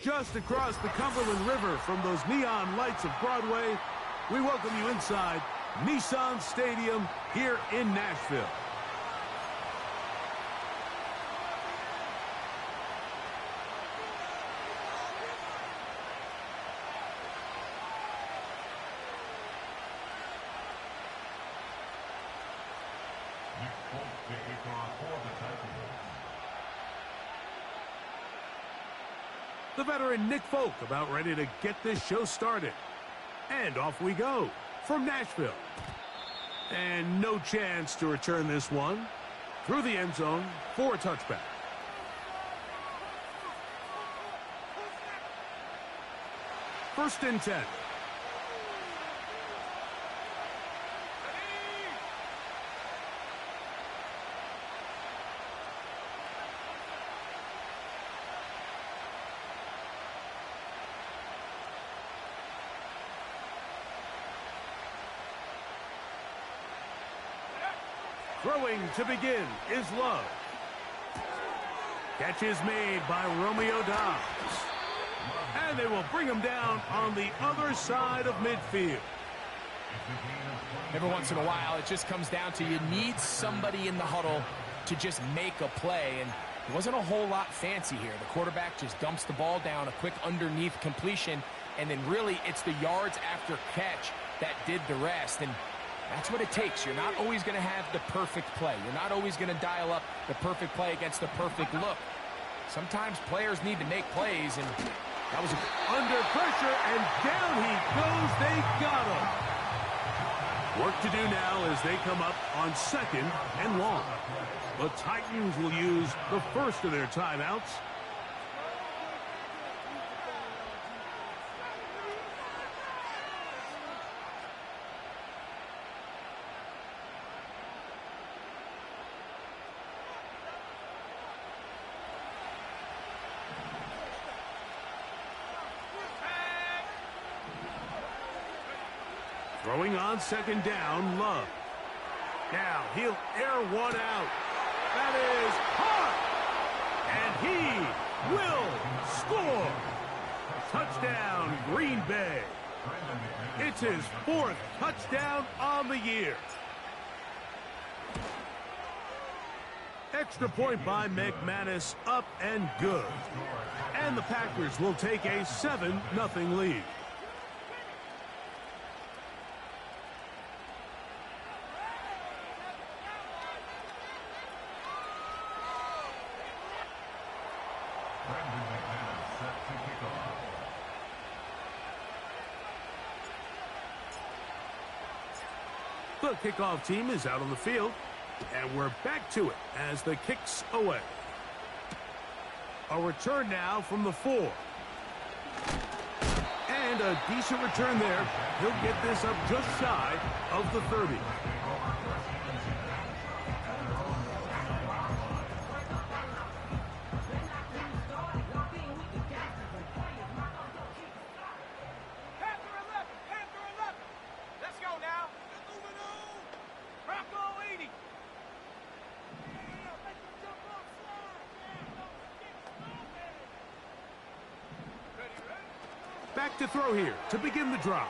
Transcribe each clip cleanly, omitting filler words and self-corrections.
Just across the Cumberland River from those neon lights of Broadway, we welcome you inside Nissan Stadium here in Nashville. The veteran Nick Folk about ready to get this show started. And off we go from Nashville. And no chance to return this one through the end zone for a touchback. First and 10. Throwing to begin is Love. Catch is made by Romeo Dobbs. And they will bring him down on the other side of midfield. Every once in a while, it just comes down to you need somebody in the huddle to just make a play. And it wasn't a whole lot fancy here. The quarterback just dumps the ball down, a quick underneath completion, and then really it's the yards after catch that did the rest. And that's what it takes. You're not always going to have the perfect play. You're not always going to dial up the perfect play against the perfect look. Sometimes players need to make plays, and that was under pressure, and down he goes. They got him. Work to do now as they come up on second and long. The Titans will use the first of their timeouts. Throwing on second down, Love. Now he'll air one out. That is caught. And he will score. Touchdown, Green Bay. It's his fourth touchdown on the year. Extra point by McManus, up and good. And the Packers will take a 7-0 lead. The kickoff team is out on the field, and we're back to it as the kick's away. A return now from the 4. And a decent return there. He'll get this up just shy of the 30. Back to throw here to begin the drive.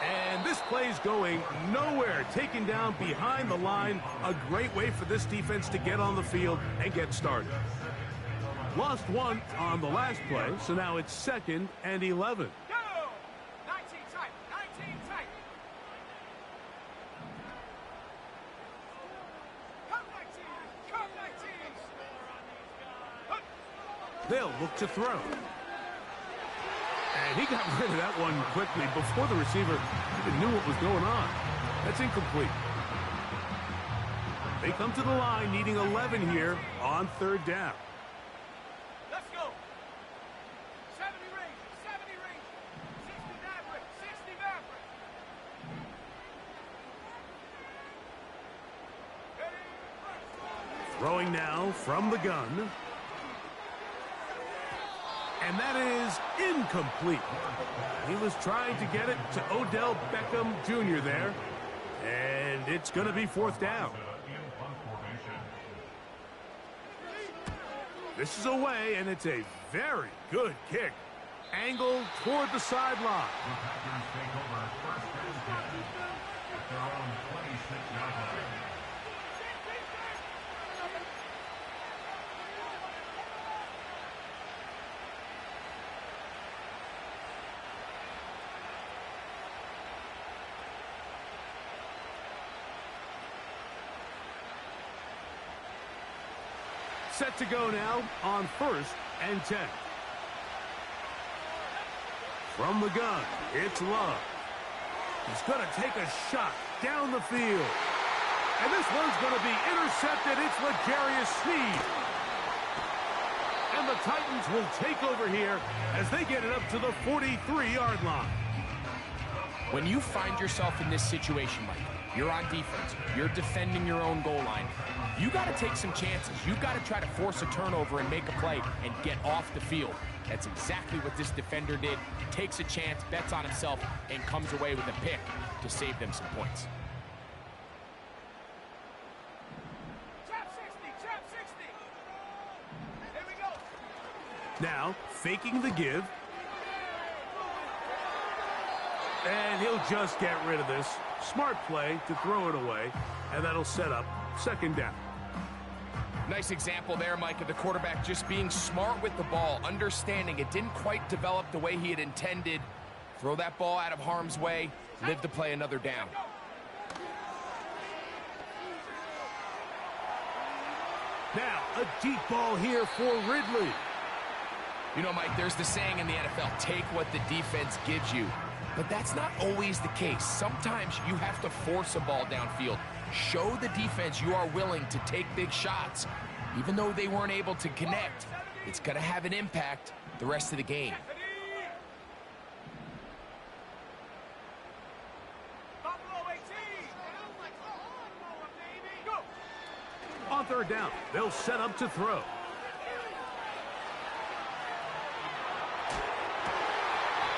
And this play's going nowhere. Taken down behind the line. A great way for this defense to get on the field and get started. Lost one on the last play, so now it's 2nd and 11. Go! 19 tight, 19 tight. Come 19, come 19. They'll look to throw. And he got rid of that one quickly before the receiver even knew what was going on. That's incomplete. They come to the line needing 11 here on 3rd down. Let's go. 70 range, 70 range. 60 Maverick, 60 Maverick. Throwing now from the gun. And that is incomplete. He was trying to get it to Odell Beckham Jr. there. And it's going to be 4th down. This is away, and it's a very good kick. Angled toward the sideline. The Packers take over first and 10 at their own 26-yard line. Set to go now on first and 10. From the gun, it's Love. He's going to take a shot down the field. And this one's going to be intercepted. It's L'Jarius Sneed. And the Titans will take over here as they get it up to the 43-yard line. When you find yourself in this situation, Mike, you're on defense, you're defending your own goal line, you got to take some chances. You got to try to force a turnover and make a play and get off the field. That's exactly what this defender did. Takes a chance, bets on himself, and comes away with a pick to save them some points. Trap 60, trap 60. Here we go. Now, faking the give. And he'll just get rid of this. Smart play to throw it away, and that'll set up second down. Nice example there, Mike, of the quarterback just being smart with the ball, understanding it didn't quite develop the way he had intended. Throw that ball out of harm's way, live to play another down. Now, a deep ball here for Ridley. You know, Mike, there's the saying in the NFL, take what the defense gives you. But that's not always the case. Sometimes you have to force a ball downfield. Show the defense you are willing to take big shots. Even though they weren't able to connect, it's going to have an impact the rest of the game. Buffalo 18. Go. On third down, they'll set up to throw.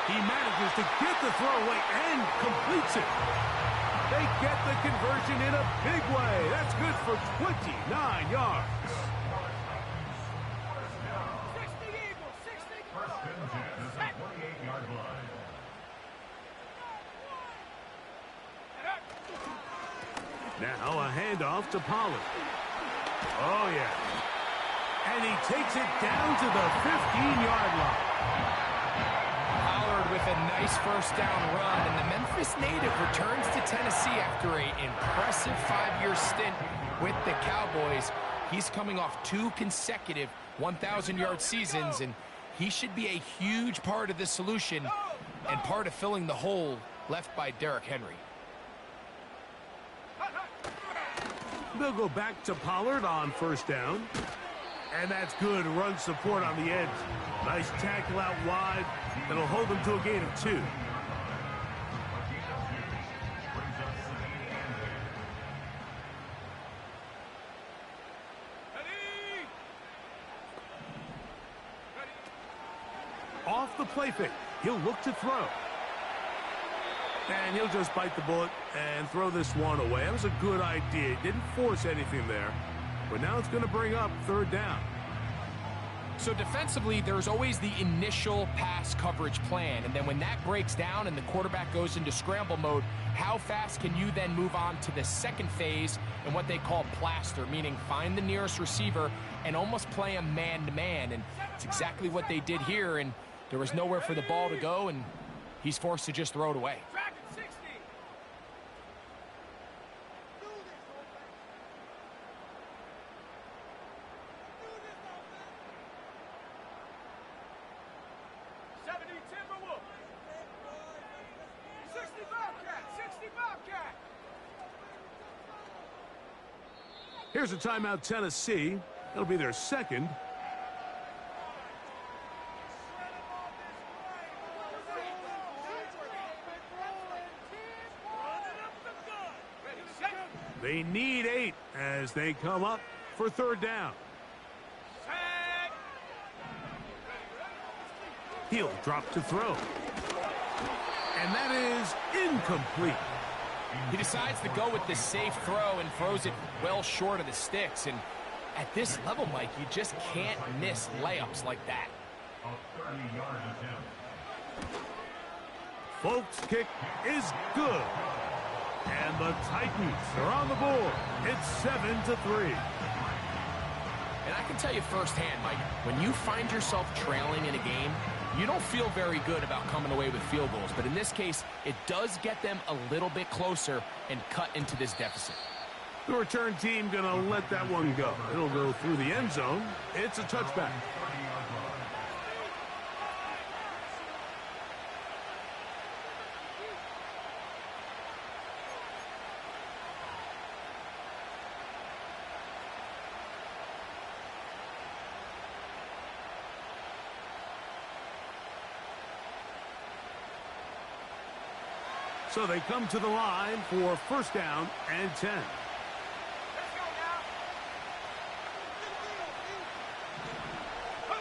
He manages to get the throw away and completes it. They get the conversion in a big way. That's good for 29 yards. 60 Eagles, 60. First and 10 at the 28-yard line. Now a handoff to Pollard. Oh, yeah. And he takes it down to the 15-yard line. With a nice first down run, and the Memphis native returns to Tennessee after an impressive 5-year stint with the Cowboys. He's coming off 2 consecutive 1,000-yard seasons, and he should be a huge part of the solution and part of filling the hole left by Derrick Henry. They'll go back to Pollard on first down. And that's good run support on the edge. Nice tackle out wide. That'll hold them to a gain of 2. Off the play fake. He'll look to throw. And he'll just bite the bullet and throw this one away. That was a good idea. Didn't force anything there. But now it's going to bring up third down. So defensively, there's always the initial pass coverage plan. And then when that breaks down and the quarterback goes into scramble mode, how fast can you then move on to the second phase and what they call plaster, meaning find the nearest receiver and almost play him man-to-man. And it's exactly what they did here. And there was nowhere for the ball to go, and he's forced to just throw it away. Dragon 60. 70 Timberwolf. 60 Bobcat, 60 Bobcat. Here's a timeout, Tennessee. It'll be their second. They need 8 as they come up for third down. He'll drop to throw. And that is incomplete. He decides to go with the safe throw and throws it well short of the sticks. And At this level, Mike, you just can't miss layups like that. A 30-yard attempt. Folks' kick is good. And the Titans are on the board. It's 7-3. And I can tell you firsthand, Mike, when you find yourself trailing in a game, you don't feel very good about coming away with field goals. But in this case, it does get them a little bit closer and cut into this deficit. The return team going to let that one go. It'll go through the end zone. It's a touchback. So they come to the line for first down and 10. Let's go now.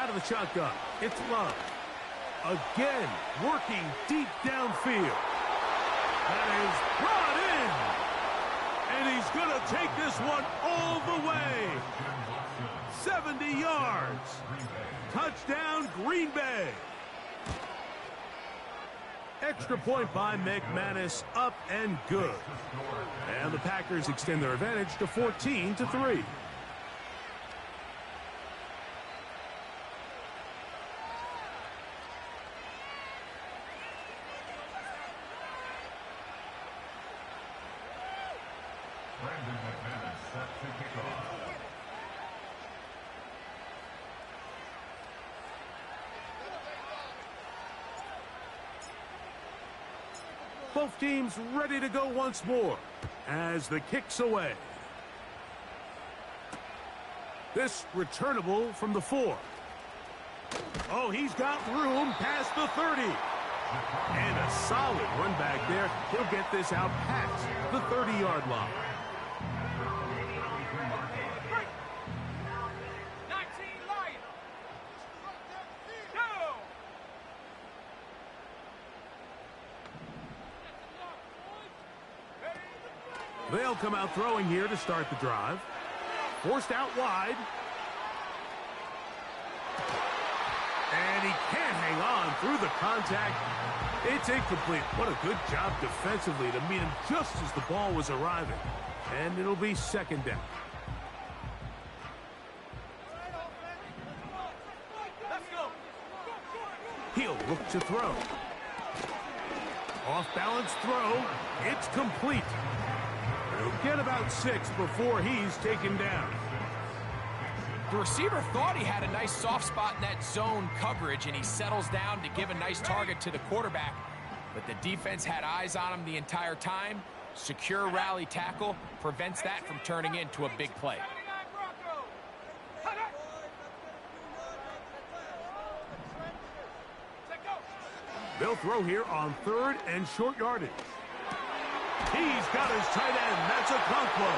Out of the shotgun, it's Love. Again, working deep downfield. That is brought in. And he's going to take this one all the way. 70 yards. Touchdown, Green Bay. Extra point by McManus, up and good. And the Packers extend their advantage to 14-3. Brandon McManus set to kick off. Both teams ready to go once more as the kick's away. This returnable from the 4. Oh, he's got room past the 30. And a solid run back there. He'll get this out past the 30-yard line. 19 Lions. Go. They'll come out throwing here to start the drive. Forced out wide. And he can't hang on through the contact. It's incomplete. What a good job defensively to meet him just as the ball was arriving. And it'll be second down. Let's go. He'll look to throw. Off-balance throw. It's complete. He'll get about 6 before he's taken down. The receiver thought he had a nice soft spot in that zone coverage, and he settles down to give a nice target to the quarterback. But the defense had eyes on him the entire time. Secure rally tackle prevents that from turning into a big play. 79 Broncos. Hut, hut. Take go. They'll throw here on 3rd and short yardage. He's got his tight end. That's a Conquo.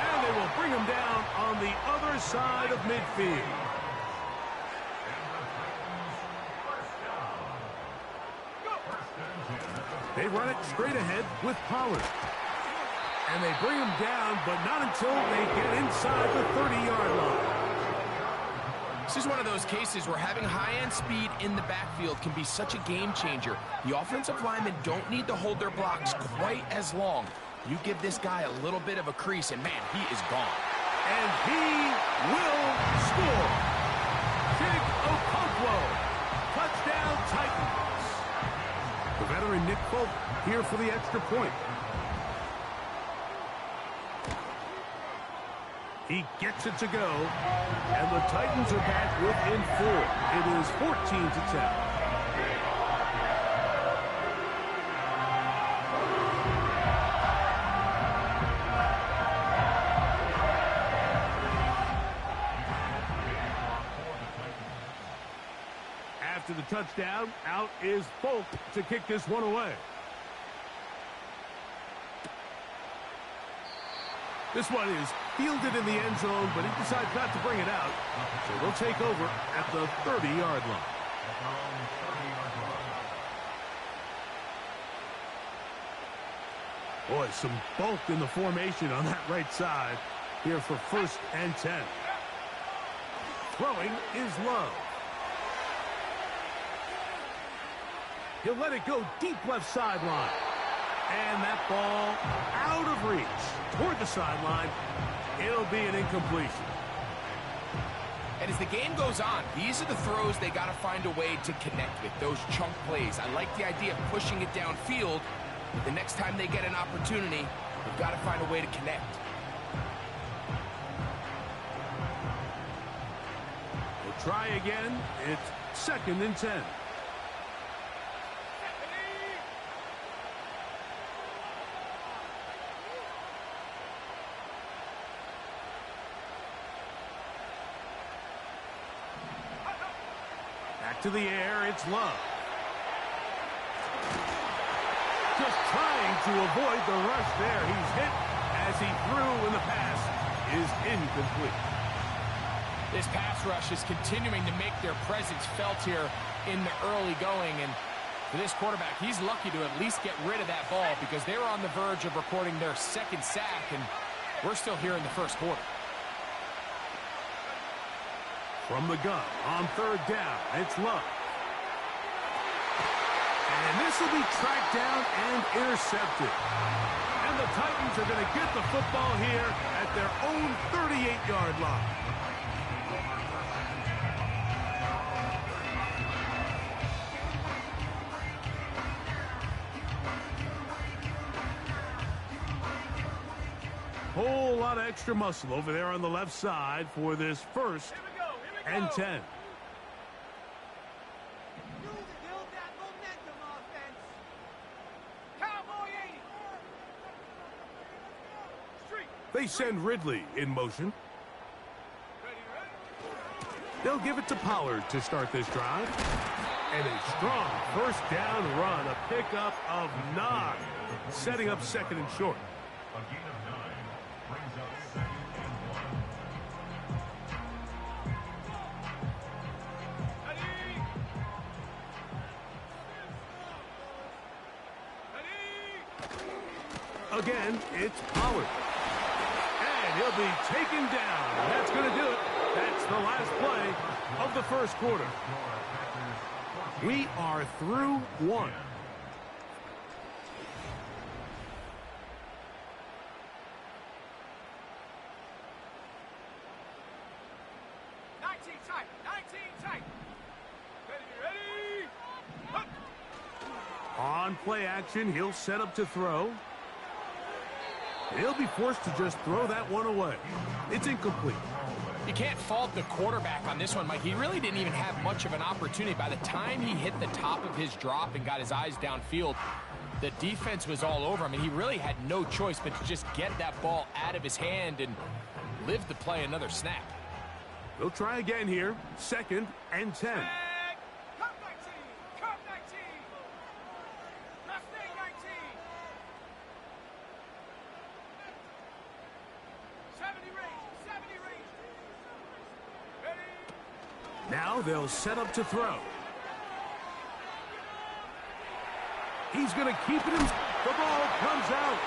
And they will bring him down on the other side of midfield. They run it straight ahead with Pollard. And they bring him down, but not until they get inside the 30-yard line. This is one of those cases where having high-end speed in the backfield can be such a game changer. The offensive linemen don't need to hold their blocks quite as long. You give this guy a little bit of a crease, and man, he is gone. And he will score. Big Okonkwo. Touchdown Titans. The veteran Nick Folk here for the extra point. He gets it to go, and the Titans are back within 4. It is 14-10. After the touchdown, out is Folk to kick this one away. This one is fielded in the end zone, but he decides not to bring it out. So they'll take over at the 30-yard line. Boy, some bulk in the formation on that right side. here for 1st and 10. Throwing is Love. He'll let it go deep left sideline. And that ball out of reach toward the sideline. It'll be an incompletion. And as the game goes on, these are the throws they got to find a way to connect with, those chunk plays. I like the idea of pushing it downfield, but the next time they get an opportunity, they've got to find a way to connect. We'll try again. It's 2nd and 10. To the air, it's Love. Just trying to avoid the rush there. He's hit as he threw, and the pass is incomplete. This pass rush is continuing to make their presence felt here in the early going, and for this quarterback, he's lucky to at least get rid of that ball because they were on the verge of recording their 2nd sack, and we're still here in the 1st quarter. From the gun on 3rd down, it's Love. And this will be tracked down and intercepted. And the Titans are going to get the football here at their own 38-yard line. Whole lot of extra muscle over there on the left side for this 1st and 10. Build that momentum offense. Cowboy 80. Street. They send Ridley in motion. Ready. They'll give it to Pollard to start this drive. And a strong 1st down run, a pickup of 9, setting up 2nd and short. A gain of 9 brings up 2nd and 1. Again, it's Pollard. And he'll be taken down. That's going to do it. That's the last play of the 1st quarter. We are through 1. On play action, he'll set up to throw. He'll be forced to just throw that one away. It's incomplete. You can't fault the quarterback on this one, Mike. He really didn't even have much of an opportunity. By the time he hit the top of his drop and got his eyes downfield, the defense was all over him, and he really had no choice but to just get that ball out of his hand and live to play another snap. They'll try again here. 2nd and 10. Cup 19. Cup 19. Left day 19. 70 range. 70 range. Ready. Now they'll set up to throw. He's going to keep it in. The ball comes out.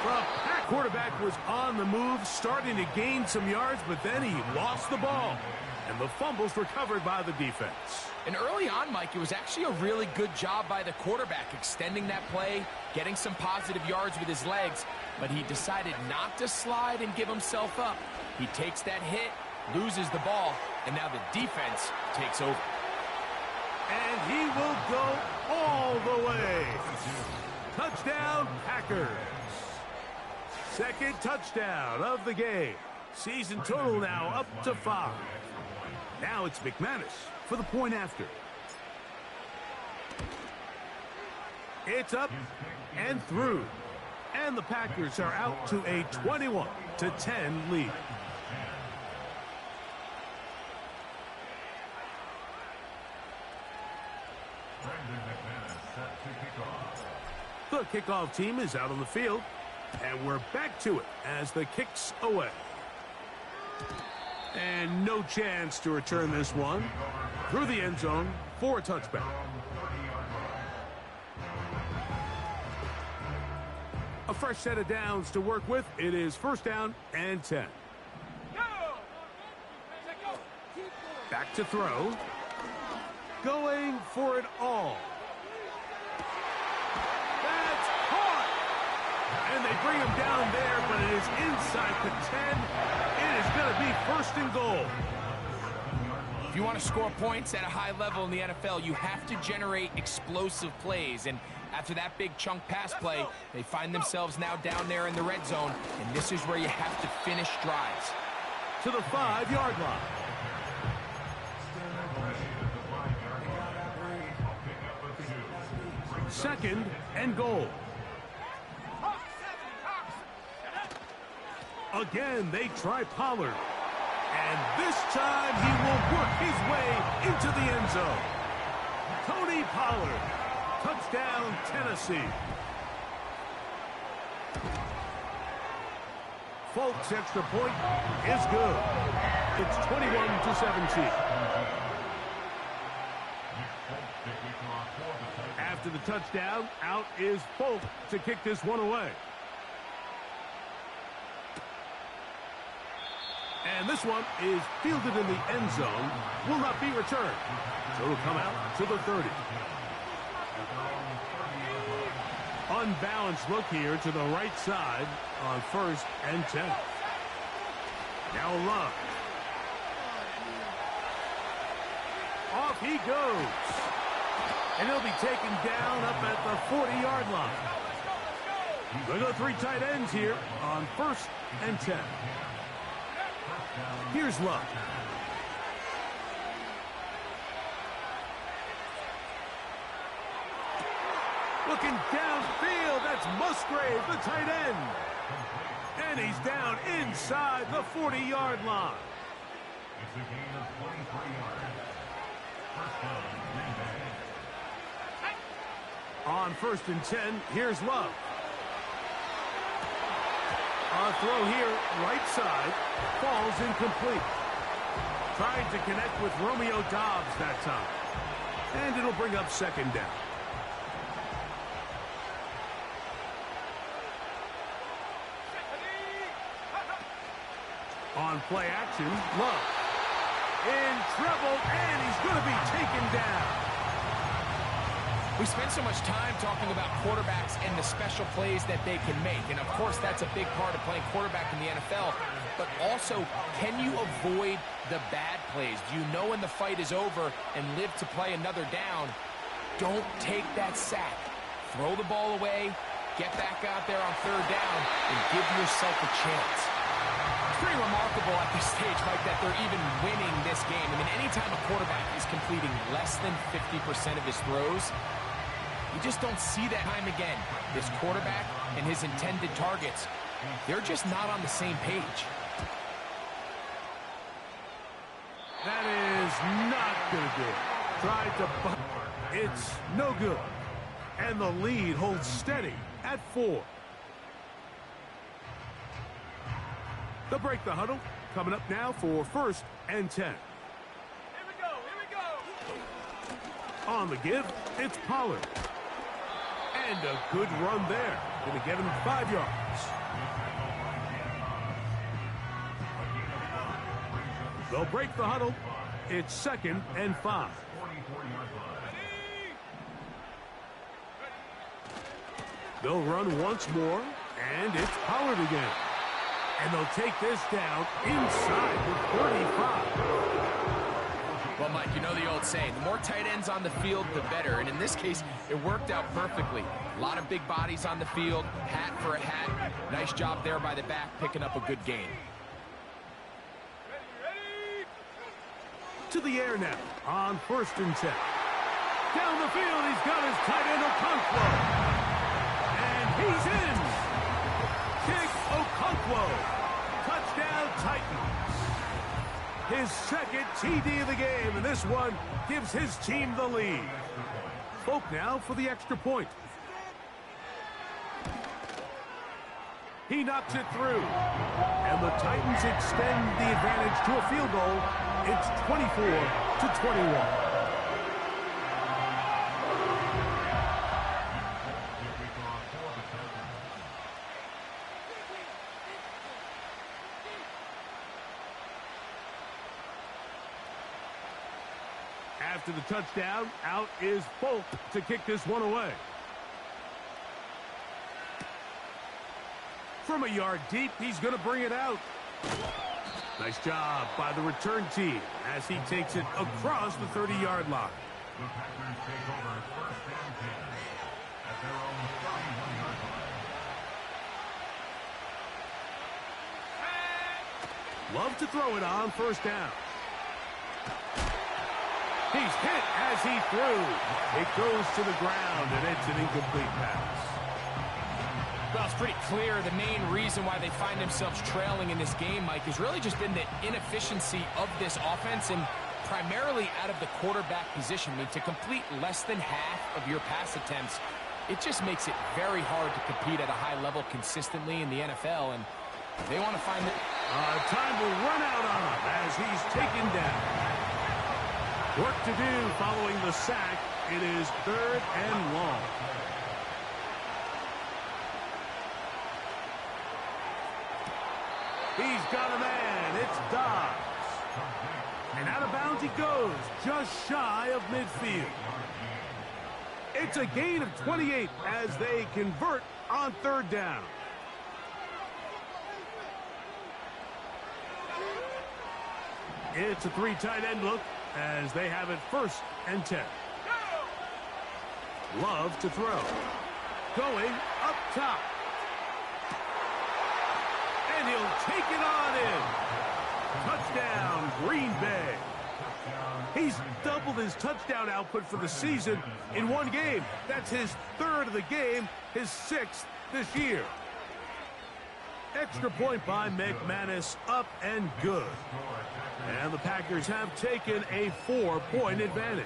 The Pack quarterback was on the move, starting to gain some yards, but then he lost the ball. And the fumble's recovered by the defense. And early on, Mike, it was actually a really good job by the quarterback, extending that play, getting some positive yards with his legs, but he decided not to slide and give himself up. He takes that hit, loses the ball, and now the defense takes over. And he will go all the way. Touchdown, Packers. 2nd touchdown of the game. Season total now up to 5. Now it's McManus for the point after. It's up and through. And the Packers are out to a 21-10 lead. The kickoff team is out on the field, and we're back to it as the kick's away. And no chance to return this one through the end zone for a touchback. A fresh set of downs to work with. It is first down and 10. Back to throw. Going for it all. That's caught. And they bring him down there, but it is inside the 10. It is going to be first and goal. If you want to score points at a high level in the NFL, you have to generate explosive plays. And after that big chunk pass play, they find themselves now down there in the red zone. And this is where you have to finish drives. To the 5-yard line. Second and goal. Again, they try Pollard. And this time he will work his way into the end zone. Tony Pollard. Touchdown, Tennessee. Folks' extra point is good. It's 21-17. After the touchdown, out is Folk to kick this one away. And this one is fielded in the end zone, will not be returned. So it'll come out to the 30. Unbalanced look here to the right side on first and 10. Now Love. Off he goes. And he'll be taken down up at the 40-yard line. We've got 3 tight ends here on first and 10. Here's Love. Looking downfield, that's Musgrave, the tight end. And he's down inside the 40-yard line. It's a gain of 23 yards. First down, Green Bay. On first and 10, here's Love. A throw here, right side, falls incomplete. Trying to connect with Romeo Doubs that time. And it'll bring up second down. On play action, Love. In trouble, and he's going to be taken down. We spend so much time talking about quarterbacks and the special plays that they can make. And, of course, that's a big part of playing quarterback in the NFL. But also, can you avoid the bad plays? Do you know when the fight is over and live to play another down? Don't take that sack. Throw the ball away, get back out there on third down, and give yourself a chance. It's pretty remarkable at this stage, Mike, that they're even winning this game. I mean, anytime a quarterback is completing less than 50% of his throws, you just don't see that time again. This quarterback and his intended targets, they're just not on the same page. That is not going to do it. Tried to... It's no good. And the lead holds steady at 4. They'll break the huddle. Coming up now for first and 10. Here we go, here we go. On the give, it's Pollard. And a good run there. Going to get him 5 yards. They'll break the huddle. It's second and 5. They'll run once more, and it's Pollard again. And they'll take this down inside the 35. Well, Mike, you know the old saying, the more tight ends on the field, the better. And in this case, it worked out perfectly. A lot of big bodies on the field, hat for a hat. Nice job there by the back, picking up a good gain. To the air now on first and 10. Down the field, he's got his tight end Okonkwo. And he's in. Kick Okonkwo. Touchdown Titans. His second TD of the game, and this one gives his team the lead. Folk now for the extra point. He knocks it through. And the Titans extend the advantage to a field goal. It's 24-21. After the touchdown, out is Folk to kick this one away. From a yard deep, he's going to bring it out. Nice job by the return team as he takes it across the 30-yard line. The Packers take over first and 10 at their own 31-yard line. Love to throw it on first down. He's hit as he threw. It goes to the ground, and it's an incomplete pass. Well, it's pretty clear the main reason why they find themselves trailing in this game, Mike, has really just been the inefficiency of this offense and primarily out of the quarterback position. I mean, to complete less than half of your pass attempts, it just makes it very hard to compete at a high level consistently in the NFL, and they want to find it. Time will run out on him as he's taken down. Work to do following the sack. It is 3rd and long. He's got a man. It's Dobbs. And out of bounds he goes, just shy of midfield. It's a gain of 28 as they convert on 3rd down. It's a 3 tight end look as they have it 1st and 10. Love to throw. Going up top. And he'll take it on in. Touchdown, Green Bay. He's doubled his touchdown output for the season in one game. That's his 3rd of the game, his 6th this year. Extra point by McManus, up and good. And the Packers have taken a 4-point advantage.